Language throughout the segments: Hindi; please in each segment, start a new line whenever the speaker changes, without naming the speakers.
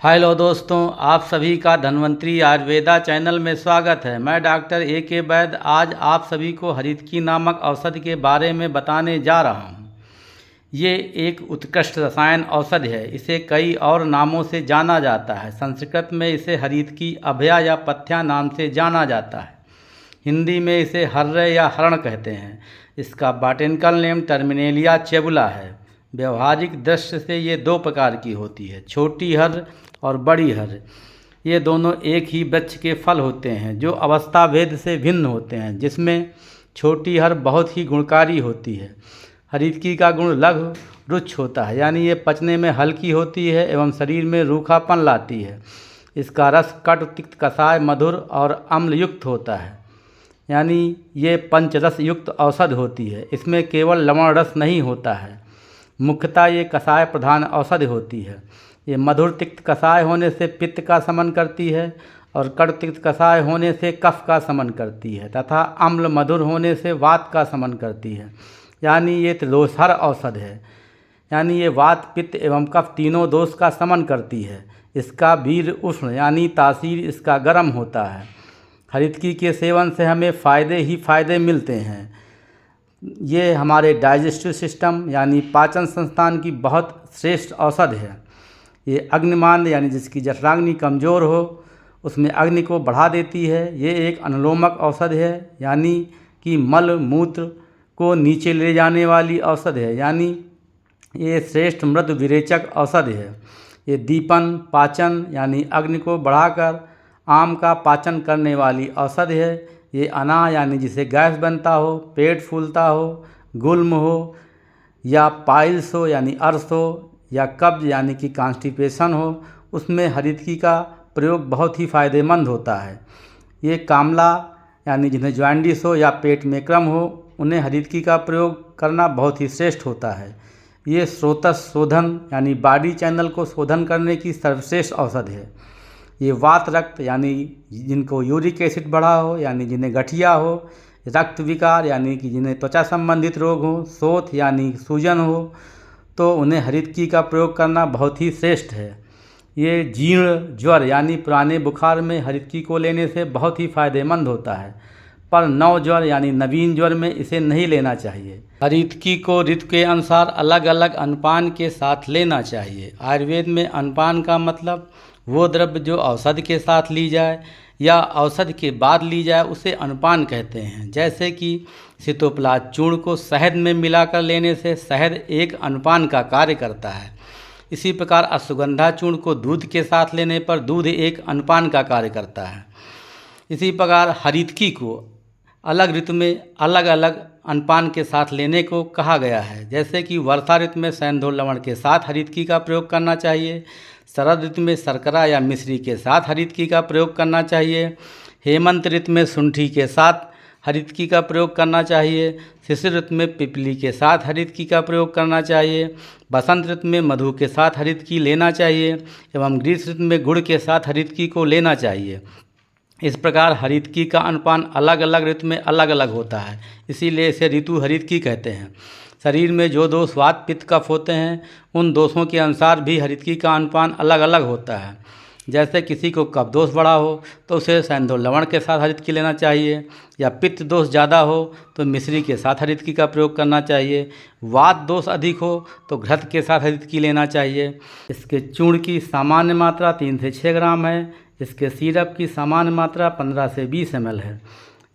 हेलो दोस्तों, आप सभी का धन्वंतरी आयुर्वेदा चैनल में स्वागत है। मैं डॉक्टर A.K. वैद्य आज आप सभी को हरितकी नामक औषधि के बारे में बताने जा रहा हूँ। ये एक उत्कृष्ट रसायन औषधि है। इसे कई और नामों से जाना जाता है। संस्कृत में इसे हरितकी, अभया या पथ्या नाम से जाना जाता है। हिंदी में इसे हर्रे या हरण कहते हैं। इसका बॉटेनिकल नेम टर्मिनेलिया चेबुला है। व्यवहारिक दृष्टि से ये दो प्रकार की होती है, छोटी हर्र और बड़ी हर्र। ये दोनों एक ही वृक्ष के फल होते हैं जो अवस्था भेद से भिन्न होते हैं, जिसमें छोटी हर्र बहुत ही गुणकारी होती है। हरितकी का गुण लघु रुक्ष होता है, यानी ये पचने में हल्की होती है एवं शरीर में रूखापन लाती है। इसका रस कटु, तिक्त, कषाय, मधुर और अम्ल युक्त होता है, यानी ये पंचरस युक्त औषध होती है। इसमें केवल लवण रस नहीं होता है। मुख्यतः ये कषाय प्रधान औषधि होती है। ये मधुर तिक्त कषाय होने से पित्त का शमन करती है और कटु तिक्त कषाय होने से कफ का शमन करती है तथा अम्ल मधुर होने से वात का शमन करती है, यानी ये त्रिदोषहर औषध है। यानी ये वात, पित्त एवं कफ तीनों दोष का शमन करती है। इसका वीर उष्ण यानी तासीर इसका गर्म होता है। हरितकी के सेवन से हमें फ़ायदे ही फ़ायदे मिलते हैं। ये हमारे डाइजेस्टिव सिस्टम यानी पाचन संस्थान की बहुत श्रेष्ठ औषध है। ये अग्निमान यानी जिसकी जठराग्नि कमज़ोर हो उसमें अग्नि को बढ़ा देती है। ये एक अनुलोमक औषध है, यानी कि मल मूत्र को नीचे ले जाने वाली औषध है, यानी ये श्रेष्ठ मृदु विरेचक औषध है। ये दीपन, पाचन यानी अग्नि को बढ़ाकर आम का पाचन करने वाली औषध है। ये अना यानी जिसे गैस बनता हो, पेट फूलता हो, गुल्म हो या पाइल्स हो यानी अर्श हो या कब्ज यानी कि कॉन्स्टिपेशन हो, उसमें हरितकी का प्रयोग बहुत ही फ़ायदेमंद होता है। ये कामला यानी जिन्हें जॉन्डिस हो या पेट में क्रम हो, उन्हें हरितकी का प्रयोग करना बहुत ही श्रेष्ठ होता है। ये स्रोतस शोधन यानी बॉडी चैनल को शोधन करने की सर्वश्रेष्ठ औषध है। ये वात रक्त यानी जिनको यूरिक एसिड बढ़ा हो, यानी जिन्हें गठिया हो, रक्त विकार यानी कि जिन्हें त्वचा संबंधित रोग हो, शोथ यानी सूजन हो, तो उन्हें हरितकी का प्रयोग करना बहुत ही श्रेष्ठ है। ये जीर्ण ज्वर यानी पुराने बुखार में हरितकी को लेने से बहुत ही फ़ायदेमंद होता है, पर नव ज्वर यानी नवीन ज्वर में इसे नहीं लेना चाहिए। हरितकी को ऋतु के अनुसार अलग अलग अनपान के साथ लेना चाहिए। आयुर्वेद में अनपान का मतलब वो द्रव्य जो औषधि के साथ ली जाए या औषधि के बाद ली जाए उसे अनपान कहते हैं। जैसे कि सीतोपलाद चूर्ण को शहद में मिलाकर लेने से शहद एक अनपान का कार्य करता है। इसी प्रकार अश्वगंधा चूर्ण को दूध के साथ लेने पर दूध एक अनपान का कार्य करता है। इसी प्रकार हरितकी को अलग ऋतु में अलग अलग अनपान के साथ लेने को कहा गया है। जैसे कि वर्षा ऋतु में सैंधव लवण के साथ हरितकी का प्रयोग करना चाहिए। शरद ऋतु में शर्करा या मिश्री के साथ हरितकी का प्रयोग करना चाहिए। हेमंत ऋतु में शुंठी के साथ हरितकी का प्रयोग करना चाहिए। शिशिर ऋतु में पिपली के साथ हरितकी का प्रयोग करना चाहिए। बसंत ऋतु में मधु के साथ हरितकी लेना चाहिए एवं ग्रीष्म ऋतु में गुड़ के साथ हरितकी को लेना चाहिए। इस प्रकार हरितकी का अनपान अलग अलग ऋतु में अलग अलग होता है, इसीलिए इसे ऋतु हरितकी कहते हैं। शरीर में जो दोष वात, पित्त, कफ होते हैं उन दोषों के अनुसार भी हरितकी का अनपान अलग अलग होता है। जैसे किसी को कफ दोष बढ़ा हो तो उसे सैंधव लवण के साथ हरितकी लेना चाहिए, या पित्त दोष ज़्यादा हो तो मिश्री के साथ हरितकी का प्रयोग करना चाहिए। वात दोष अधिक हो तो घृत के साथ हरितकी लेना चाहिए। इसके चूर्ण की सामान्य मात्रा 3 से 6 ग्राम है। इसके सिरप की सामान्य मात्रा 15 से 20 ml है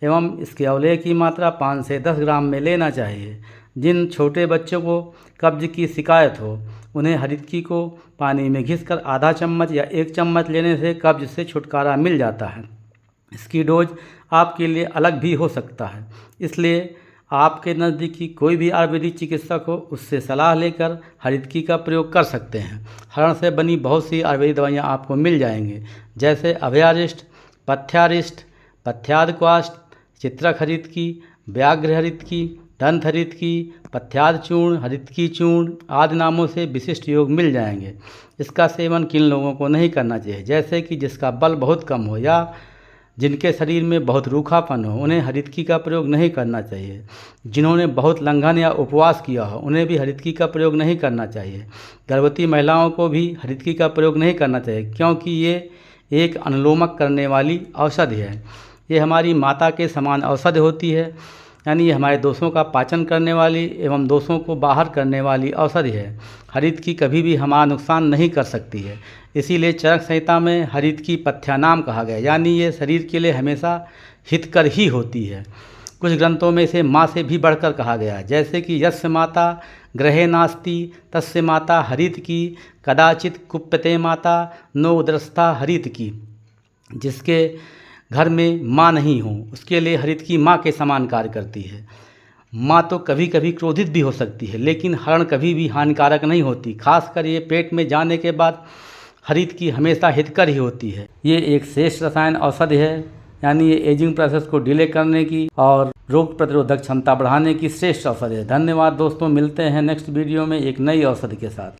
एवं इसके अवलेह की मात्रा 5 से 10 ग्राम में लेना चाहिए। जिन छोटे बच्चों को कब्ज की शिकायत हो उन्हें हरितकी को पानी में घिसकर आधा चम्मच या 1 चम्मच लेने से कब्ज से छुटकारा मिल जाता है। इसकी डोज आपके लिए अलग भी हो सकता है, इसलिए आपके नज़दीकी कोई भी आयुर्वेदिक चिकित्सक हो उससे सलाह लेकर हरितकी का प्रयोग कर सकते हैं। हरण से बनी बहुत सी आयुर्वेदिक दवाइयाँ आपको मिल जाएंगी, जैसे अभयारिष्ट, पथ्यारिष्ट, पथ्यादक्वाष्ट, चित्रक हरितकी, व्याघ्र हरितकी, दंत हरितकी, पथ्याद चूर्ण, हरितकी चूर्ण आदि नामों से विशिष्ट योग मिल जाएंगे। इसका सेवन किन लोगों को नहीं करना चाहिए, जैसे कि जिसका बल बहुत कम हो या जिनके शरीर में बहुत रूखापन हो उन्हें हरितकी का प्रयोग नहीं करना चाहिए। जिन्होंने बहुत लंघन या उपवास किया हो उन्हें भी हरितकी का प्रयोग नहीं करना चाहिए। गर्भवती महिलाओं को भी हरितकी का प्रयोग नहीं करना चाहिए, क्योंकि ये एक अनुलोमक करने वाली औषधि है। ये हमारी माता के समान औषधि होती है, यानी ये हमारे दोषों का पाचन करने वाली एवं दोषों को बाहर करने वाली औषधि है। हरितकी कभी भी हमारा नुकसान नहीं कर सकती है, इसीलिए चरक संहिता में हरितकी पथ्यानाम कहा गया, यानी ये शरीर के लिए हमेशा हितकर ही होती है। कुछ ग्रंथों में इसे माँ से भी बढ़कर कहा गया है, जैसे कि यस्य माता गृहे नास्ति तस्य माता हरितकी कदाचित कुप्यते माता नो उदरस्था हरितकी। जिसके घर में माँ नहीं हो उसके लिए हरितकी माँ के समान कार्य करती है। माँ तो कभी कभी क्रोधित भी हो सकती है, लेकिन हरण कभी भी हानिकारक नहीं होती। खासकर ये पेट में जाने के बाद हरितकी हमेशा हितकर ही होती है। ये एक श्रेष्ठ रसायन औषधि है, यानी ये एजिंग प्रोसेस को डिले करने की और रोग प्रतिरोधक क्षमता बढ़ाने की श्रेष्ठ औषधि है। धन्यवाद दोस्तों, मिलते हैं नेक्स्ट वीडियो में एक नई औषधि के साथ।